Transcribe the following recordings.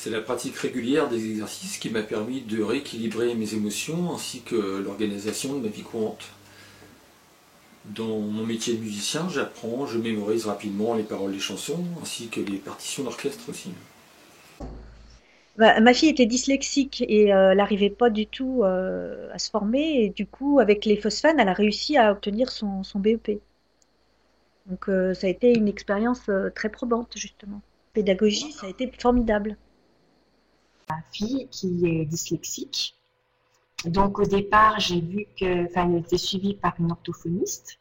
C'est la pratique régulière des exercices qui m'a permis de rééquilibrer mes émotions ainsi que l'organisation de ma vie courante. Dans mon métier de musicien, j'apprends, je mémorise rapidement les paroles des chansons ainsi que les partitions d'orchestre aussi. Bah, ma fille était dyslexique et elle n'arrivait pas du tout à se former. Et du coup, avec les phosphanes, elle a réussi à obtenir son BEP. Donc, ça a été une expérience très probante, justement. Pédagogie, ça a été formidable. Fille qui est dyslexique. Donc au départ, j'ai vu que, enfin, elle était suivie par une orthophoniste.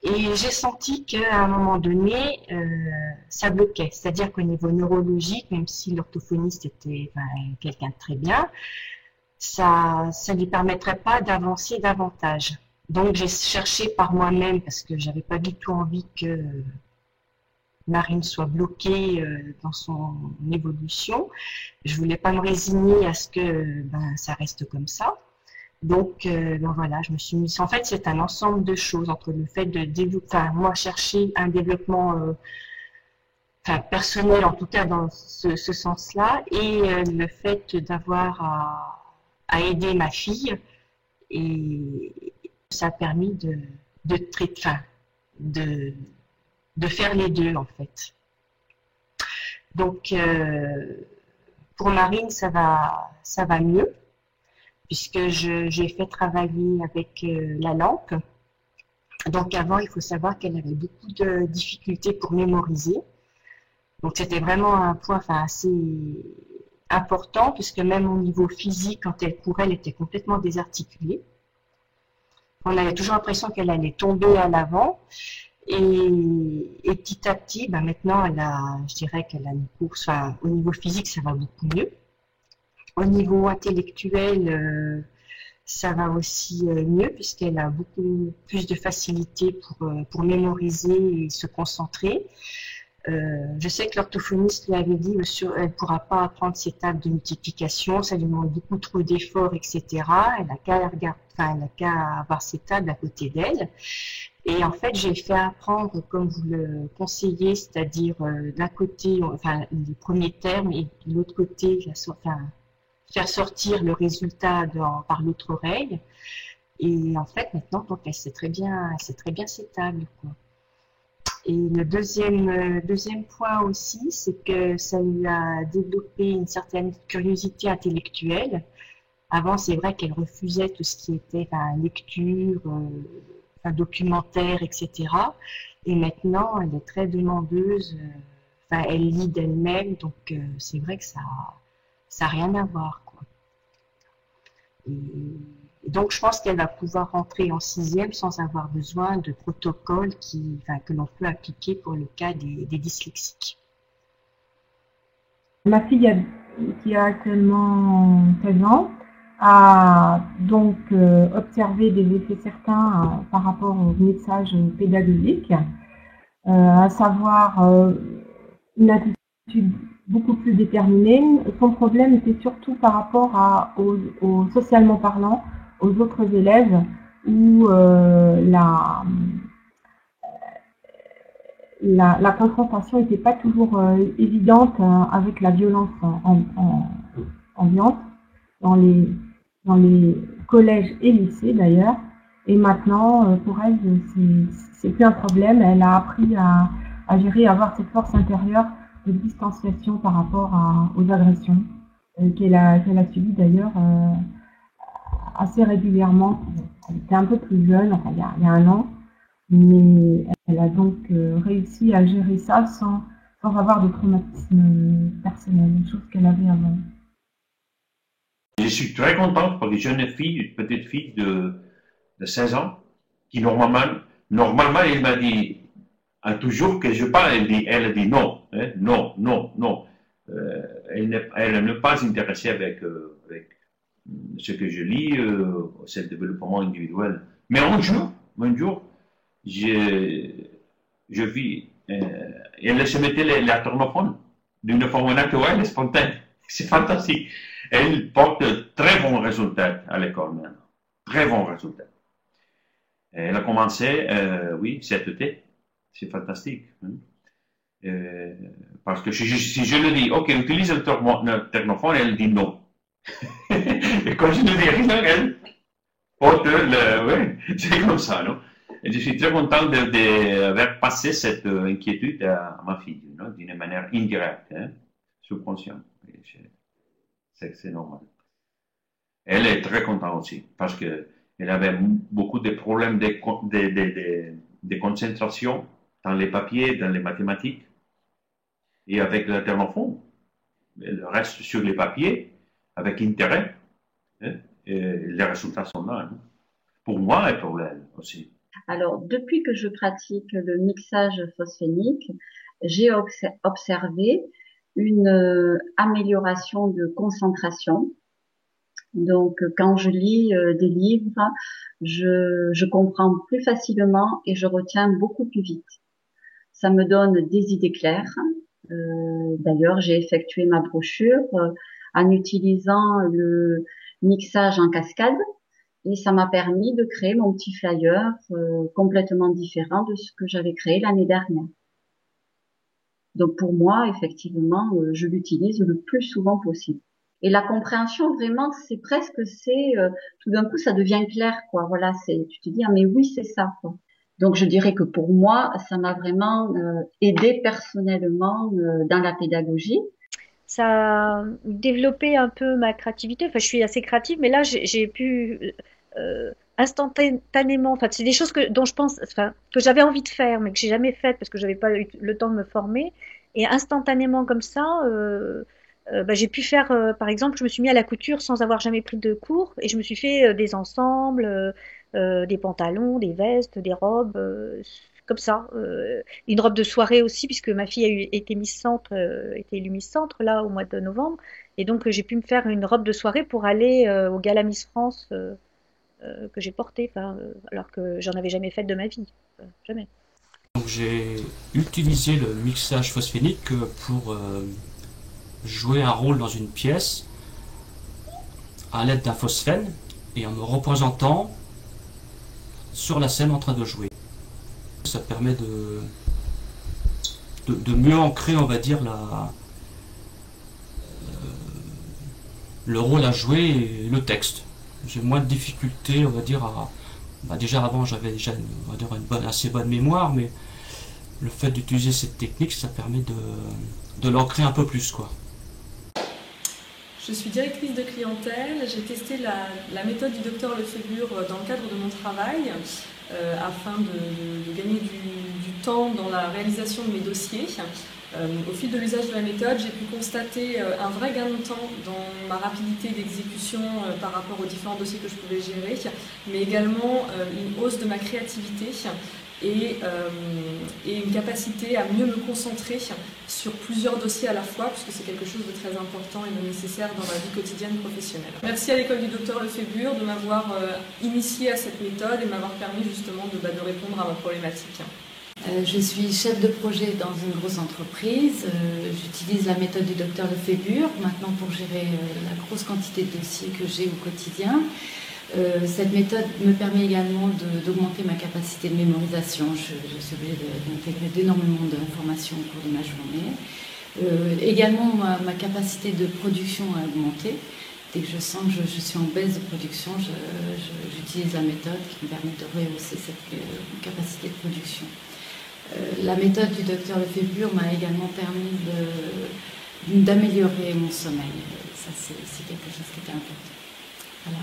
Et j'ai senti qu'à un moment donné, ça bloquait. C'est-à-dire qu'au niveau neurologique, même si l'orthophoniste était quelqu'un de très bien, ça lui permettrait pas d'avancer davantage. Donc j'ai cherché par moi-même, parce que j'avais pas du tout envie que Marine soit bloquée dans son évolution. Je voulais pas me résigner à ce que ça reste comme ça. Donc, voilà, je me suis mis. En fait, c'est un ensemble de choses entre le fait de développer, enfin, moi, chercher un développement personnel, en tout cas dans ce sens-là, et le fait d'avoir à aider ma fille, et ça a permis de traiter, enfin, de faire les deux, en fait. Donc, pour Marine, ça va mieux, puisque j'ai fait travailler avec la lampe. Donc avant, il faut savoir qu'elle avait beaucoup de difficultés pour mémoriser. Donc c'était vraiment un point assez important, puisque même au niveau physique, quand elle courait, elle était complètement désarticulée. On avait toujours l'impression qu'elle allait tomber à l'avant. Et petit à petit, maintenant, je dirais qu'elle a une course, au niveau physique, ça va beaucoup mieux. Au niveau intellectuel, ça va aussi mieux puisqu'elle a beaucoup plus de facilité pour mémoriser et se concentrer. Je sais que l'orthophoniste lui avait dit elle ne pourra pas apprendre ses tables de multiplication, ça lui demande beaucoup trop d'efforts, etc. Elle n'a qu'à avoir ses tables à côté d'elle. Et en fait, j'ai fait apprendre comme vous le conseillez, c'est-à-dire d'un côté, les premiers termes et de l'autre côté, faire sortir le résultat par l'autre oreille. Et en fait, maintenant, donc, elle sait très bien ses tables, quoi. Et le deuxième point aussi, c'est que ça lui a développé une certaine curiosité intellectuelle. Avant, c'est vrai qu'elle refusait tout ce qui était lecture, documentaire, etc. Et maintenant, elle est très demandeuse. Elle lit d'elle-même, donc c'est vrai que ça n'a rien à voir, quoi. Et donc, je pense qu'elle va pouvoir rentrer en 6e sans avoir besoin de protocoles que l'on peut appliquer pour le cas des dyslexiques. Ma fille qui a actuellement 16 ans a donc observé des effets certains par rapport au message pédagogique, à savoir une attitude beaucoup plus déterminée. Son problème était surtout par rapport aux socialement parlant, aux autres élèves, où la confrontation n'était pas toujours évidente avec la violence ambiante dans les collèges et lycées d'ailleurs. Et maintenant, pour elle, c'est plus un problème. Elle a appris à gérer, à avoir cette force intérieure de distanciation par rapport aux agressions qu'elle a subies d'ailleurs assez régulièrement. Elle était un peu plus jeune, il y a un an, mais elle a donc réussi à gérer ça sans avoir de traumatisme personnel, une chose qu'elle avait avant. Je suis très content pour les jeunes filles, une petite fille de 16 ans, qui normalement, elle m'a dit toujours que je parle, elle a dit non, hein, non, non, non. Elle n'est pas intéressée avec ce que je lis, c'est le développement individuel. Mais un jour, je vis, elle se mettait la tournophone d'une forme naturelle et spontanée. C'est fantastique. Elle porte de très bons résultats à l'école maintenant. Très bons résultats. Elle a commencé, oui, cet été. C'est fantastique. Hein. Parce que si je lui dis, OK, utilise le thermophone, elle dit non. Et quand je ne dis rien, elle porte oui, c'est comme ça, non? Et je suis très content d'avoir passé cette inquiétude à ma fille, non? D'une manière indirecte, hein, subconsciente. C'est normal. Elle est très contente aussi, parce qu'elle avait beaucoup de problèmes de concentration dans les papiers, dans les mathématiques. Et avec le thermophone, elle reste sur les papiers avec intérêt. Hein, et les résultats sont là. Hein, pour moi et pour elle aussi. Alors, depuis que je pratique le mixage phosphénique, j'ai observé une amélioration de concentration. Donc, quand je lis des livres, je comprends plus facilement et je retiens beaucoup plus vite. Ça me donne des idées claires. D'ailleurs, j'ai effectué ma brochure en utilisant le mixage en cascade et ça m'a permis de créer mon petit flyer complètement différent de ce que j'avais créé l'année dernière. Donc pour moi, effectivement, je l'utilise le plus souvent possible. Et la compréhension, vraiment, c'est tout d'un coup, ça devient clair, quoi. Voilà, tu te dis, ah mais oui, c'est ça, quoi. Donc je dirais que pour moi, ça m'a vraiment aidé personnellement dans la pédagogie. Ça a développé un peu ma créativité. Enfin, je suis assez créative, mais là, j'ai pu instantanément. Enfin, c'est des choses dont je pense, enfin, que j'avais envie de faire, mais que j'ai jamais faites parce que j'avais pas eu le temps de me former. Et instantanément comme ça, j'ai pu faire, par exemple, je me suis mis à la couture sans avoir jamais pris de cours, et je me suis fait des ensembles, des pantalons, des vestes, des robes, comme ça. Une robe de soirée aussi, puisque ma fille a été Miss Centre, était élue Miss Centre là au mois de novembre, et donc j'ai pu me faire une robe de soirée pour aller au Gala Miss France que j'ai porté, alors que j'en avais jamais fait de ma vie, jamais. Donc j'ai utilisé le mixage phosphénique pour jouer un rôle dans une pièce à l'aide d'un phosphène et en me représentant sur la scène en train de jouer. Ça permet de mieux ancrer, on va dire, le rôle à jouer et le texte. J'ai moins de difficultés, on va dire, déjà avant j'avais déjà une assez bonne mémoire, mais le fait d'utiliser cette technique, ça permet de l'ancrer un peu plus, quoi. Je suis directrice de clientèle, j'ai testé la méthode du docteur Lefébure dans le cadre de mon travail afin de gagner du temps dans la réalisation de mes dossiers. Au fil de l'usage de la méthode, j'ai pu constater un vrai gain de temps dans ma rapidité d'exécution par rapport aux différents dossiers que je pouvais gérer, mais également une hausse de ma créativité et une capacité à mieux me concentrer sur plusieurs dossiers à la fois, puisque c'est quelque chose de très important et de nécessaire dans ma vie quotidienne professionnelle. Merci à l'école du docteur Lefébure de m'avoir initiée à cette méthode et m'avoir permis justement de répondre à ma problématique. Je suis chef de projet dans une grosse entreprise. J'utilise la méthode du docteur Lefébure maintenant pour gérer la grosse quantité de dossiers que j'ai au quotidien. Cette méthode me permet également d'augmenter ma capacité de mémorisation. Je suis obligée d'intégrer d'énormément d'informations au cours de ma journée. Également, ma capacité de production a augmenté. Dès que je sens que je suis en baisse de production, j'utilise la méthode qui me permet de rehausser cette capacité de production. La méthode du docteur Lefébure m'a également permis d'améliorer mon sommeil. Ça, c'est quelque chose qui était important. Voilà.